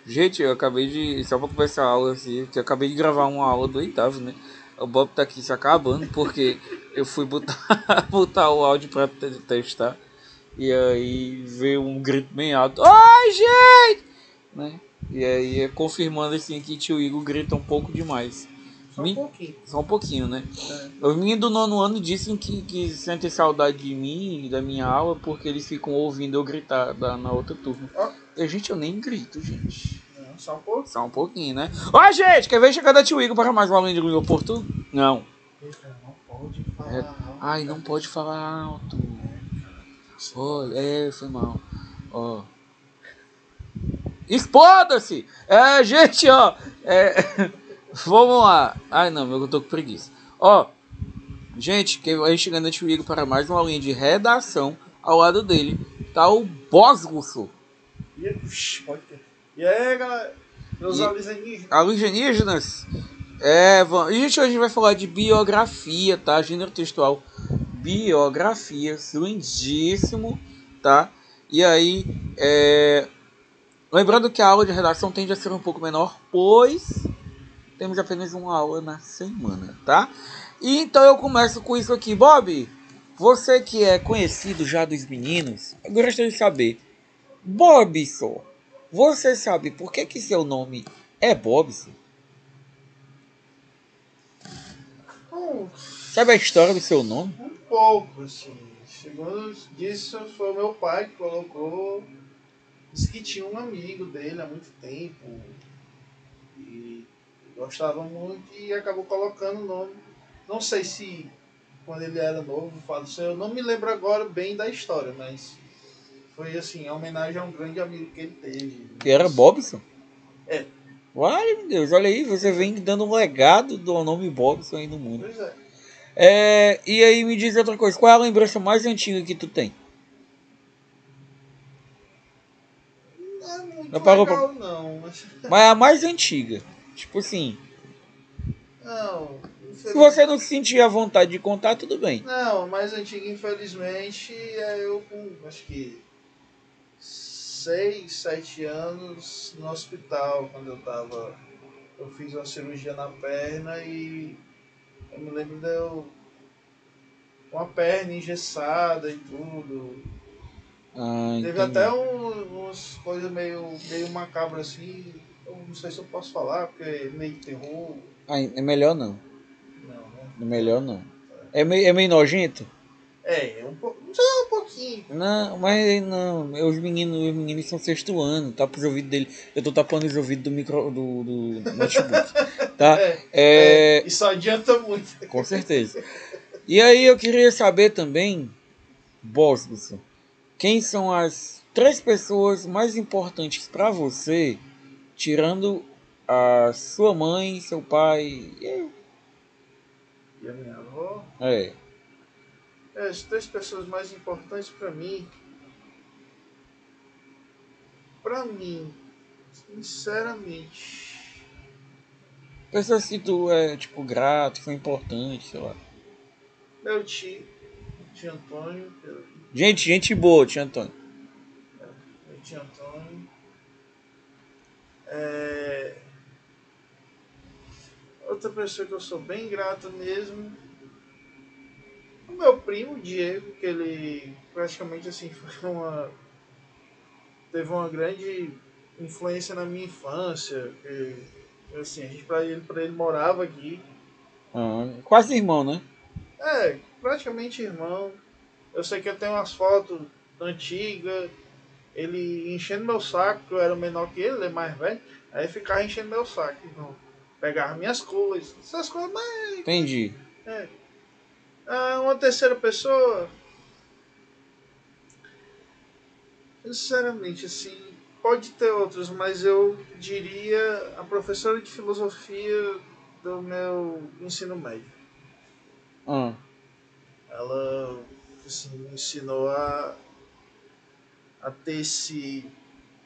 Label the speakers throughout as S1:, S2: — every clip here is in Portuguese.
S1: Gente, eu acabei de. Só pra começar a aula assim, que eu acabei de gravar uma aula do oitavo, né? O Bob tá aqui se acabando porque eu fui botar, botar o áudio pra testar. E aí veio um grito bem alto. Ai, gente! Né? E aí é confirmando assim que tio Igor grita um pouco demais.
S2: Só um pouquinho.
S1: Só um pouquinho, né?
S2: É.
S1: Os meninos do nono ano dizem que sentem saudade de mim e da minha aula porque eles ficam ouvindo eu gritar na outra turma.
S2: Ó,
S1: E, gente, eu nem grito, gente.
S2: não, só um pouco.
S1: Só um pouquinho, né? Ó, gente, quer ver chegar da tio Igor para mais uma língua do Porto? Não.
S2: Eita, não pode
S1: É...
S2: falar alto.
S1: Ai, não pode falar alto. Olha, foi mal. Ó. Exploda-se! É, gente, ó. Vamos lá. Ai, não, eu tô com preguiça. Ó, gente, que vai chegando a tio Igor para mais uma linha de redação. Ao lado dele tá o Bosgusso.
S2: Pode ter. E aí, galera? Meus
S1: E
S2: alienígenas.
S1: alienígenas. A gente hoje vai falar de biografia, tá? Gênero textual. Biografia, lindíssimo, tá? E aí, lembrando que a aula de redação tende a ser um pouco menor, pois temos apenas uma aula na semana, tá? E então eu começo com isso aqui. Bob, você que é conhecido já dos meninos, eu gostaria de saber, Bobson, você sabe por que seu nome é Bobson?
S2: Um,
S1: Sabe a história do seu nome?
S2: um pouco, assim. Segundo disso, foi o meu pai que colocou. Disse que tinha um amigo dele há muito tempo. E gostava muito e acabou colocando o nome. Não sei se quando ele era novo, faleceu. Eu não me lembro agora bem da história, mas foi assim, em homenagem a um grande amigo que ele teve.
S1: Que era Bobson?
S2: É.
S1: Ai, meu Deus, olha aí, você vem dando um legado do nome Bobson aí no mundo.
S2: Pois é.
S1: E aí me diz outra coisa, qual é a lembrança mais antiga que tu tem?
S2: Não é
S1: Não
S2: muito
S1: parou pra...
S2: legal, não.
S1: Mas é a mais antiga. Tipo assim,
S2: Não,
S1: se você não se sentir à vontade de contar, tudo bem.
S2: não, a mais antiga, infelizmente, é eu com, acho que 6, 7 anos no hospital, quando eu fiz uma cirurgia na perna e eu me lembro de eu com a perna engessada e tudo.
S1: Ah,
S2: Teve até
S1: entendi.
S2: umas coisas meio macabras assim, eu não sei se eu posso falar, porque é meio terror.
S1: Ah, é melhor não.
S2: Não, né?
S1: É melhor não. É meio nojento?
S2: É um pouco, só um pouquinho.
S1: Não, mas não. Os meninos são sexto ano, tá pros ouvidos dele. Eu tô tapando os ouvidos do notebook. Tá?
S2: Isso adianta muito.
S1: Com certeza. E aí eu queria saber também, Bosco, quem são as três pessoas mais importantes para você, tirando a sua mãe, seu pai.
S2: E a minha avó,
S1: É.
S2: as três pessoas mais importantes para mim, sinceramente,
S1: Pessoas que tu é, tipo, grato, foi importante, sei lá.
S2: meu tio Antônio,
S1: Gente boa, tia Antônio.
S2: meu tio Antônio, é, outra pessoa que eu sou bem grato mesmo, o meu primo Diego, que ele praticamente assim teve uma grande influência na minha infância, que assim, a gente para ele morava aqui.
S1: Ah, quase irmão, né?
S2: Praticamente irmão. Eu sei que eu tenho umas fotos antigas, ele enchendo meu saco, que eu era menor que ele é mais velho, aí ficava enchendo meu saco. Então, pegava minhas coisas, essas coisas, mas.
S1: Entendi.
S2: É. Uma terceira pessoa, sinceramente, assim, pode ter outros, mas eu diria a professora de filosofia do meu ensino médio.
S1: Ah,
S2: Ela assim, me ensinou a ter assim,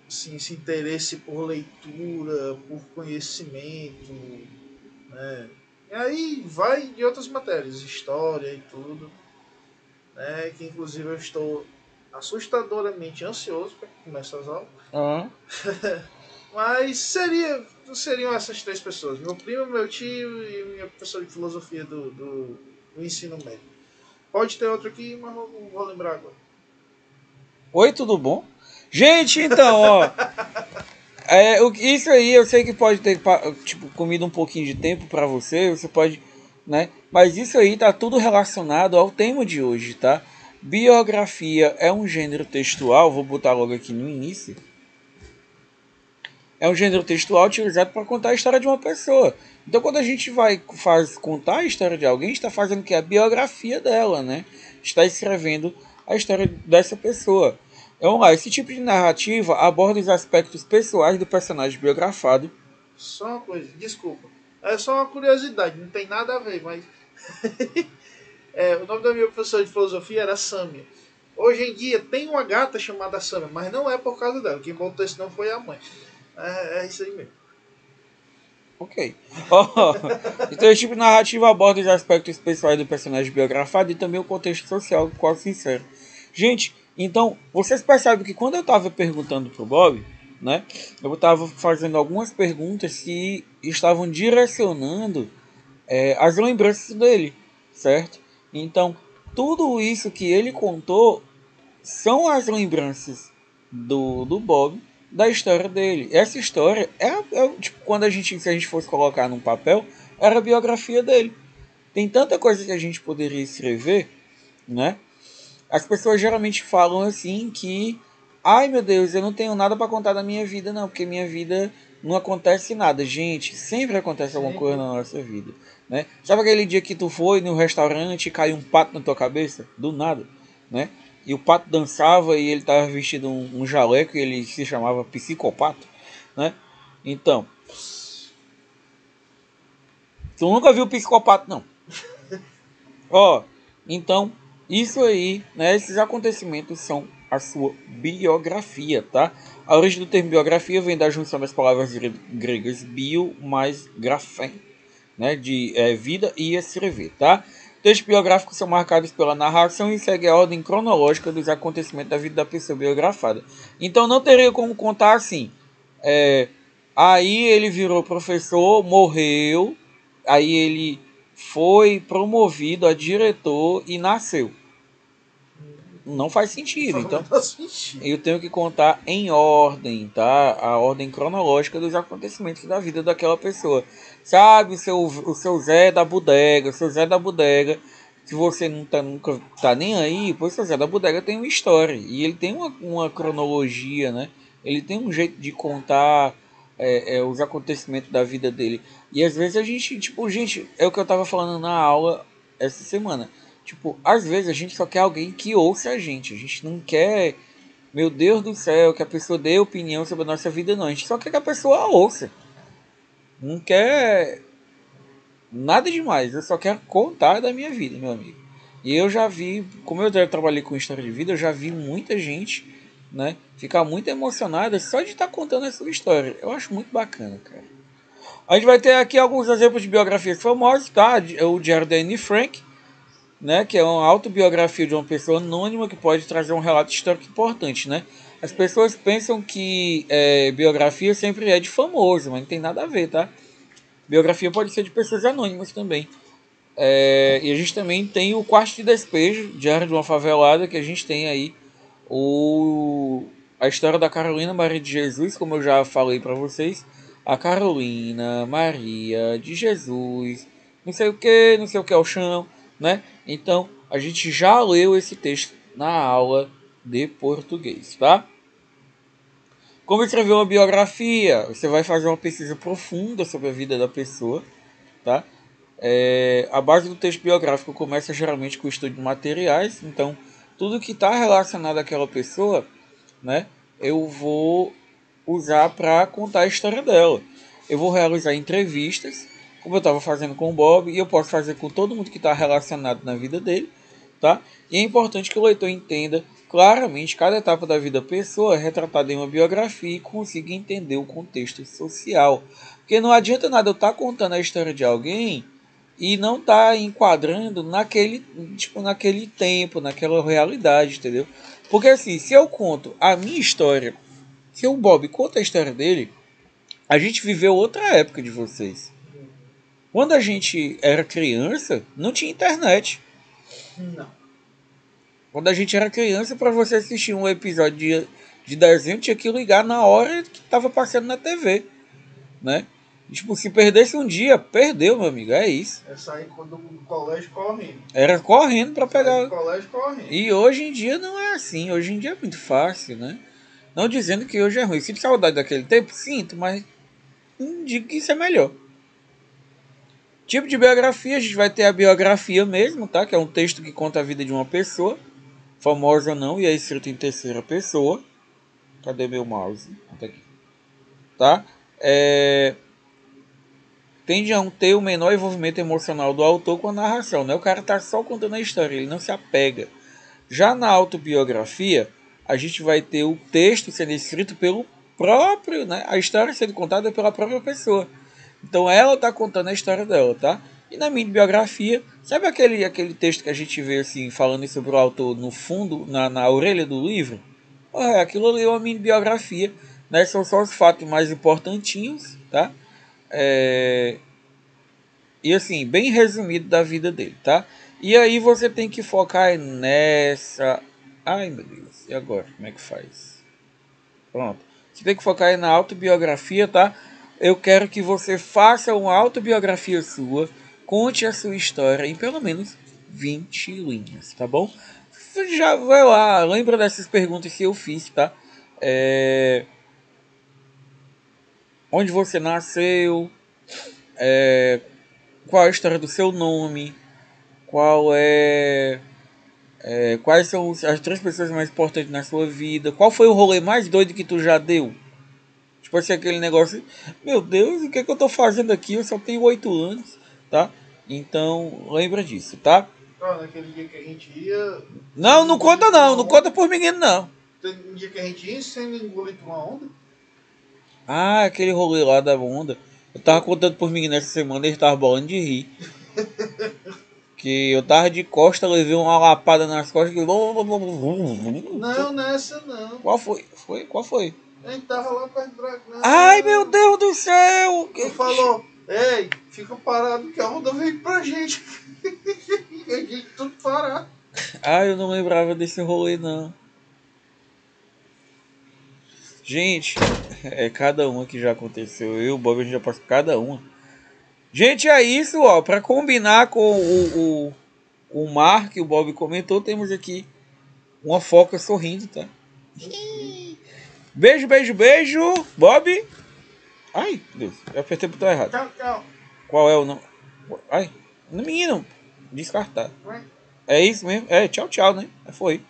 S2: esse interesse por leitura, por conhecimento, né? E aí vai de outras matérias, história e tudo, né? Que inclusive eu estou assustadoramente ansioso para começar as aulas.
S1: ah.
S2: Mas seriam essas três pessoas. Meu primo, meu tio e minha professora de filosofia do ensino médio. Pode ter outro aqui, mas não vou lembrar agora.
S1: Oi, tudo bom? Gente, então, ó. Isso aí eu sei que pode ter tipo, comido um pouquinho de tempo pra você, você pode, né? Mas isso aí tá tudo relacionado ao tema de hoje, tá? Biografia é um gênero textual, vou botar logo aqui no início. É um gênero textual utilizado para contar a história de uma pessoa. Então, quando a gente contar a história de alguém, está fazendo que a biografia dela, né? Está escrevendo a história dessa pessoa. Então, vamos lá, esse tipo de narrativa aborda os aspectos pessoais do personagem biografado.
S2: Só uma coisa, desculpa. É só uma curiosidade, não tem nada a ver, mas. O nome da minha professora de filosofia era Sâmia. Hoje em dia tem uma gata chamada Sâmia, mas não é por causa dela. Quem botou esse nome foi a mãe. É isso aí mesmo.
S1: Ok. Então, esse tipo de narrativa aborda os aspectos pessoais do personagem biografado e também o contexto social do qual se insere. Gente, então, vocês percebem que quando eu estava perguntando pro Bob, né, eu estava fazendo algumas perguntas que estavam direcionando as lembranças dele, certo? Então, tudo isso que ele contou são as lembranças do Bob da história dele. Essa história tipo, quando se a gente fosse colocar num papel, era a biografia dele. Tem tanta coisa que a gente poderia escrever, né? As pessoas geralmente falam assim que, ai meu Deus, eu não tenho nada para contar da minha vida não, porque minha vida não acontece nada. Gente, sempre acontece alguma coisa
S2: Sempre.
S1: na nossa vida, né? Sabe aquele dia que tu foi no restaurante e caiu um pato na tua cabeça? Do nada, né? E o pato dançava e ele tava vestido um jaleco e ele se chamava psicopato, né? Então, tu nunca viu psicopato não. Ó, então, isso aí, né, esses acontecimentos são a sua biografia, tá? A origem do termo biografia vem da junção das palavras gregas bio mais grafém, né, de vida e escrever, tá? Textos biográficos são marcados pela narração e seguem a ordem cronológica dos acontecimentos da vida da pessoa biografada. Então não teria como contar assim, é, aí ele virou professor, morreu, aí ele foi promovido a diretor e nasceu. Não faz
S2: Não
S1: sentido.
S2: faz o
S1: Então,
S2: menor sentido.
S1: eu tenho que contar em ordem, tá? A ordem cronológica dos acontecimentos da vida daquela pessoa. Sabe, o seu Zé da bodega, o seu Zé da bodega, se você nunca tá nem aí, pois o seu Zé da bodega tem uma história. E ele tem uma cronologia, né? Ele tem um jeito de contar os acontecimentos da vida dele. E às vezes a gente, tipo, gente, é o que eu tava falando na aula essa semana. Tipo, às vezes a gente só quer alguém que ouça a gente. A gente não quer, meu Deus do céu, que a pessoa dê opinião sobre a nossa vida, não. A gente só quer que a pessoa ouça. Não quer nada demais. Eu só quero contar da minha vida, meu amigo. E eu já vi, como eu já trabalhei com história de vida, eu já vi muita gente, né, ficar muito emocionada só de estar contando a sua história. Eu acho muito bacana, cara. A gente vai ter aqui alguns exemplos de biografias famosas, tá? O Diário da Anne Frank, né, que é uma autobiografia de uma pessoa anônima que pode trazer um relato histórico importante, né? As pessoas pensam que biografia sempre é de famoso, mas não tem nada a ver, tá? Biografia pode ser de pessoas anônimas também. E a gente também tem o Quarto de Despejo, Diário de uma Favelada, que a gente tem aí a história da Carolina Maria de Jesus, como eu já falei para vocês. A Carolina Maria de Jesus, não sei o que é o chão, né? Então, a gente já leu esse texto na aula de português, tá? Como escrever uma biografia? Você vai fazer uma pesquisa profunda sobre a vida da pessoa, tá? A base do texto biográfico começa geralmente com o estudo de materiais, então tudo que está relacionado àquela pessoa, né, eu vou usar para contar a história dela. Eu vou realizar entrevistas, como eu estava fazendo com o Bob, e eu posso fazer com todo mundo que está relacionado na vida dele, tá? E é importante que o leitor entenda claramente cada etapa da vida da pessoa retratada em uma biografia e consiga entender o contexto social. Porque não adianta nada eu estar contando a história de alguém e não tá enquadrando naquele tempo, naquela realidade, entendeu? Porque assim, se eu conto a minha história, se o Bob conta a história dele, A gente viveu outra época de vocês. Quando a gente era criança, não tinha internet.
S2: Não.
S1: Quando a gente era criança, para você assistir um episódio de desenho, tinha que ligar na hora que estava passando na TV, né? E, tipo, se perdesse um dia, perdeu, meu amigo, é isso.
S2: É sair do colégio correndo.
S1: Era correndo para
S2: Sair
S1: pegar.
S2: do colégio correndo.
S1: E hoje em dia não é assim, hoje em dia é muito fácil, né? Não dizendo que hoje é ruim. Sinto saudade daquele tempo? Sinto, mas não digo que isso é melhor. Tipo de biografia, a gente vai ter a biografia mesmo, tá? Que é um texto que conta a vida de uma pessoa, famosa ou não, e é escrito em terceira pessoa. Cadê meu mouse? Tá aqui. Tá? Tende a ter o menor envolvimento emocional do autor com a narração, né? O cara tá só contando a história, ele não se apega. Já na autobiografia, a gente vai ter o texto sendo escrito pelo próprio, né? A história sendo contada pela própria pessoa. Então ela tá contando a história dela, tá? E na minha biografia, sabe aquele texto que a gente vê assim, falando sobre o autor no fundo, na orelha do livro? Aquilo ali é uma mini biografia, né? São só os fatos mais importantinhos, tá? E assim, bem resumido da vida dele, tá? E aí você tem que focar nessa... Ai, meu Deus, e agora? Como é que faz? Pronto. Você tem que focar na autobiografia, tá? Eu quero que você faça uma autobiografia sua, conte a sua história em pelo menos 20 linhas, tá bom? Você já vai lá, lembra dessas perguntas que eu fiz, tá? Onde você nasceu? Qual é a história do seu nome? Quais são as 3 pessoas mais importantes na sua vida? Qual foi o rolê mais doido que tu já deu? Tipo assim, aquele negócio, meu Deus, o que é que eu tô fazendo aqui? Eu só tenho 8 anos, tá? Então, lembra disso, tá?
S2: Naquele dia que a gente ia...
S1: Não, não conta não, não conta por menino não.
S2: Tem um dia que a gente ia sendo engolido por uma onda.
S1: Ah, aquele rolê lá da onda. Eu tava contando por menino essa semana e ele tava bolando de rir. Que eu tava de costa, levei uma lapada nas costas que...
S2: Não, nessa não.
S1: Qual foi? Qual foi?
S2: A gente tava lá perto do dragão.
S1: Ai, meu Deus do céu!
S2: Tu falou, ei, fica parado que a onda veio pra gente. E a gente tudo parado.
S1: Ah, eu não lembrava desse rolê não. Gente, é cada uma que já aconteceu. Eu e o Bob, a gente já passou cada uma. Gente, é isso, ó. Pra combinar com o mar que o Bob comentou, temos aqui uma foca sorrindo, tá? Beijo, beijo, beijo. Bob. Ai, Deus, eu apertei o botão errado.
S2: Tchau, tchau.
S1: Qual é o nome? Ai, menino, descartar. É isso mesmo? Tchau, tchau, né? Foi.